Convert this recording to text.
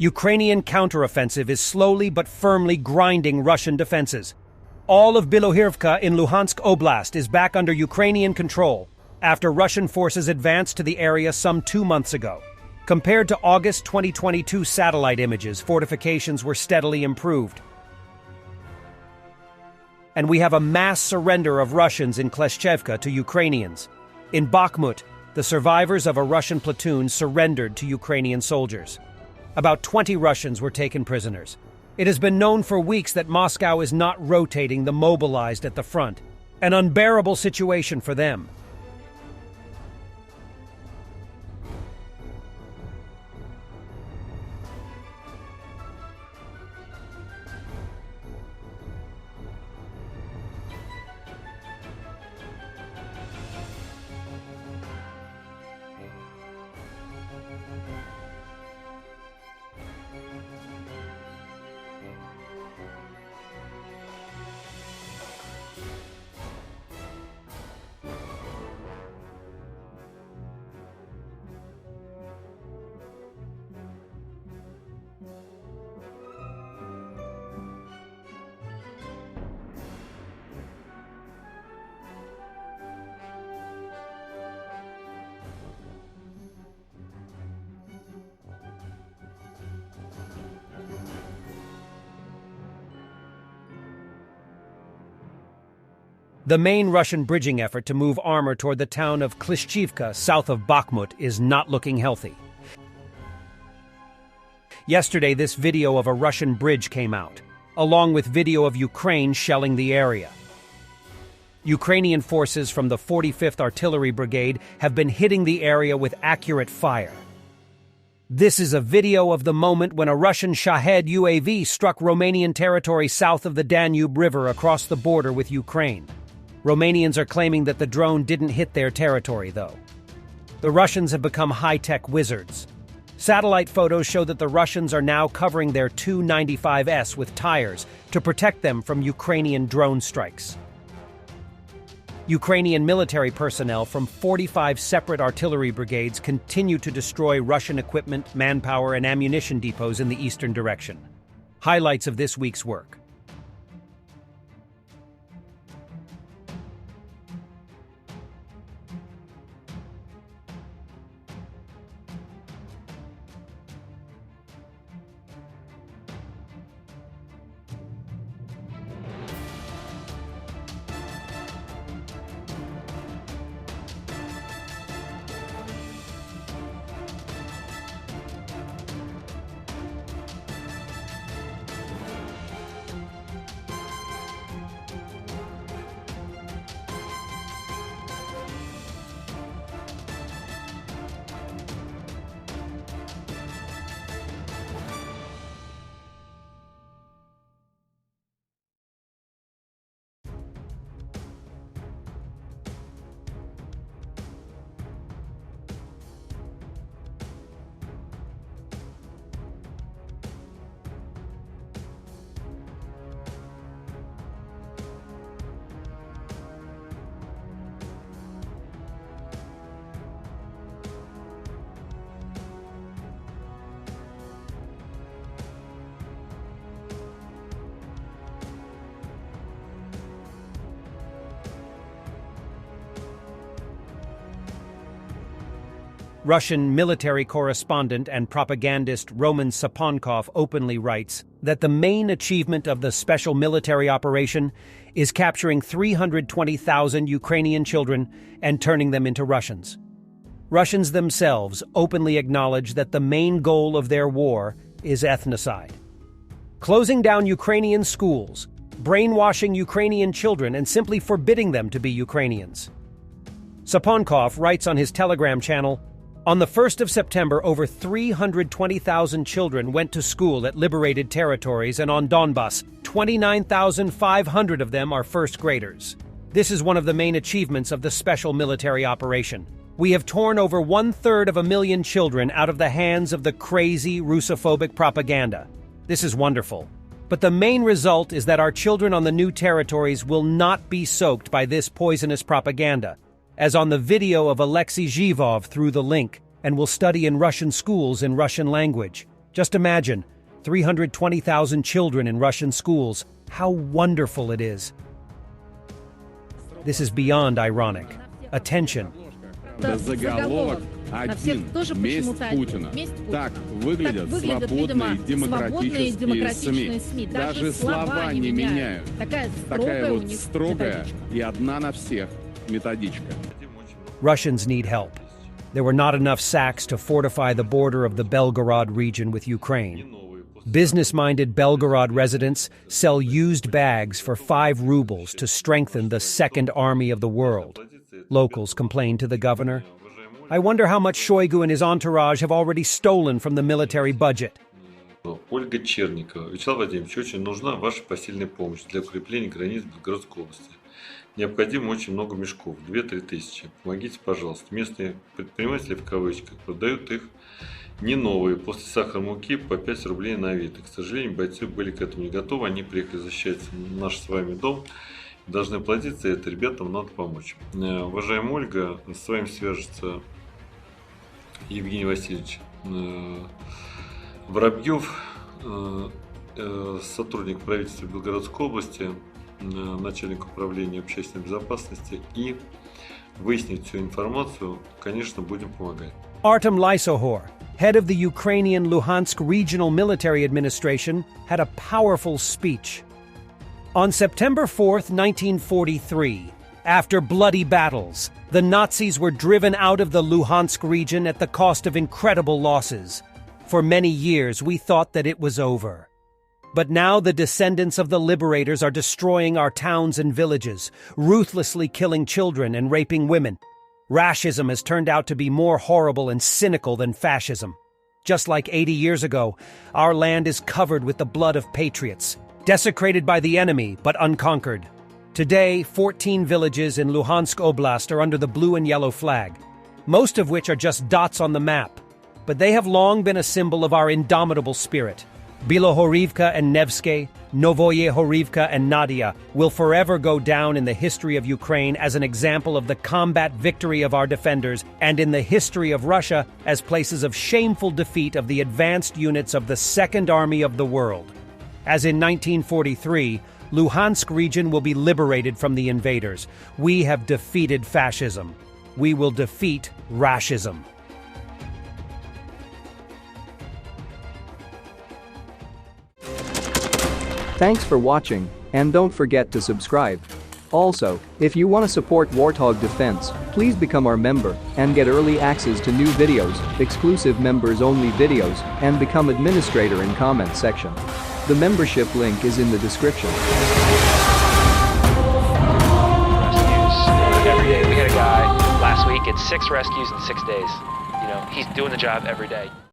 Ukrainian counteroffensive is slowly but firmly grinding Russian defenses. All of Bilohirivka in Luhansk Oblast is back under Ukrainian control after Russian forces advanced to the area some 2 months ago. Compared to August 2022 satellite images, fortifications were steadily improved. And we have a mass surrender of Russians in Kleshchevka to Ukrainians. In Bachmut, the survivors of a Russian platoon surrendered to Ukrainian soldiers. About 20 Russians were taken prisoners. It has been known for weeks that Moscow is not rotating the mobilized at the front, an unbearable situation for them. The main Russian bridging effort to move armor toward the town of Klishchivka, south of Bakhmut, is not looking healthy. Yesterday, this video of a Russian bridge came out, along with video of Ukraine shelling the area. Ukrainian forces from the 45th Artillery Brigade have been hitting the area with accurate fire. This is a video of the moment when a Russian Shahed UAV struck Romanian territory south of the Danube River across the border with Ukraine. Romanians are claiming that the drone didn't hit their territory, though. The Russians have become high-tech wizards. Satellite photos show that the Russians are now covering their Tu-95S with tires to protect them from Ukrainian drone strikes. Ukrainian military personnel from 45 separate artillery brigades continue to destroy Russian equipment, manpower, and ammunition depots in the eastern direction. Highlights of this week's work. Russian military correspondent and propagandist Roman Saponkov openly writes that the main achievement of the special military operation is capturing 320,000 Ukrainian children and turning them into Russians. Russians themselves openly acknowledge that the main goal of their war is ethnocide. Closing down Ukrainian schools, brainwashing Ukrainian children, and simply forbidding them to be Ukrainians. Saponkov writes on his Telegram channel, "On the 1st of September, over 320,000 children went to school at liberated territories, and on Donbas, 29,500 of them are first graders. This is one of the main achievements of the special military operation. We have torn over 1/3 of a million children out of the hands of the crazy Russophobic propaganda. This is wonderful. But the main result is that our children on the new territories will not be soaked by this poisonous propaganda, as on the video of Alexei Zhivov through the link, and will study in Russian schools in Russian language. Just imagine, 320,000 children in Russian schools. How wonderful it is. This is beyond ironic. Attention. Заголовок один. Месть Путина. Так выглядят свободные демократические СМИ. Даже слова не меняют. Такая вот строгая и одна на всех методичка. Russians need help. There were not enough sacks to fortify the border of the Belgorod region with Ukraine. Business-minded Belgorod residents sell used bags for 5 rubles to strengthen the Second Army of the world. Locals complain to the governor. I wonder how much Shoigu and his entourage have already stolen from the military budget. Ольга Черникова. Вячеслав Владимирович, очень нужна ваша посильная помощь для укрепления границ Белгородской области. Необходимо очень много мешков, 2-3 тысячи. Помогите, пожалуйста. Местные предприниматели, в кавычках, продают их не новые, после сахарной муки по 5 рублей на вид. И, к сожалению, бойцы были к этому не готовы. Они приехали защищать наш с вами дом. Должны платить за это. Ребятам надо помочь. Уважаемая Ольга, с вами свяжется Евгений Васильевич Воробьев, сотрудник правительства Белгородской области, начальник управления общественной безопасности, и выяснить всю информацию, конечно, будем помогать. Artem Lysohor, head of the Ukrainian Luhansk Regional Military Administration, had a powerful speech. On September 4th, 1943, after bloody battles, the Nazis were driven out of the Luhansk region at the cost of incredible losses. For many years, we thought that it was over. But now the descendants of the liberators are destroying our towns and villages, ruthlessly killing children and raping women. Rashism has turned out to be more horrible and cynical than fascism. Just like 80 years ago, our land is covered with the blood of patriots, desecrated by the enemy but unconquered. Today, 14 villages in Luhansk Oblast are under the blue and yellow flag, most of which are just dots on the map, but they have long been a symbol of our indomitable spirit. Bilohorivka and Nevsky, Novoye Horivka and Nadia will forever go down in the history of Ukraine as an example of the combat victory of our defenders and in the history of Russia as places of shameful defeat of the advanced units of the Second Army of the world. As in 1943, Luhansk region will be liberated from the invaders. We have defeated fascism. We will defeat Rashism. Thanks for watching, and don't forget to subscribe. Also, if you want to support Warthog Defense, please become our member and get early access to new videos, exclusive members-only videos, and become administrator in comment section. The membership link is in the description. Rescues every day. We had a guy last week, it's 6 rescues in 6 days. You know, he's doing the job every day.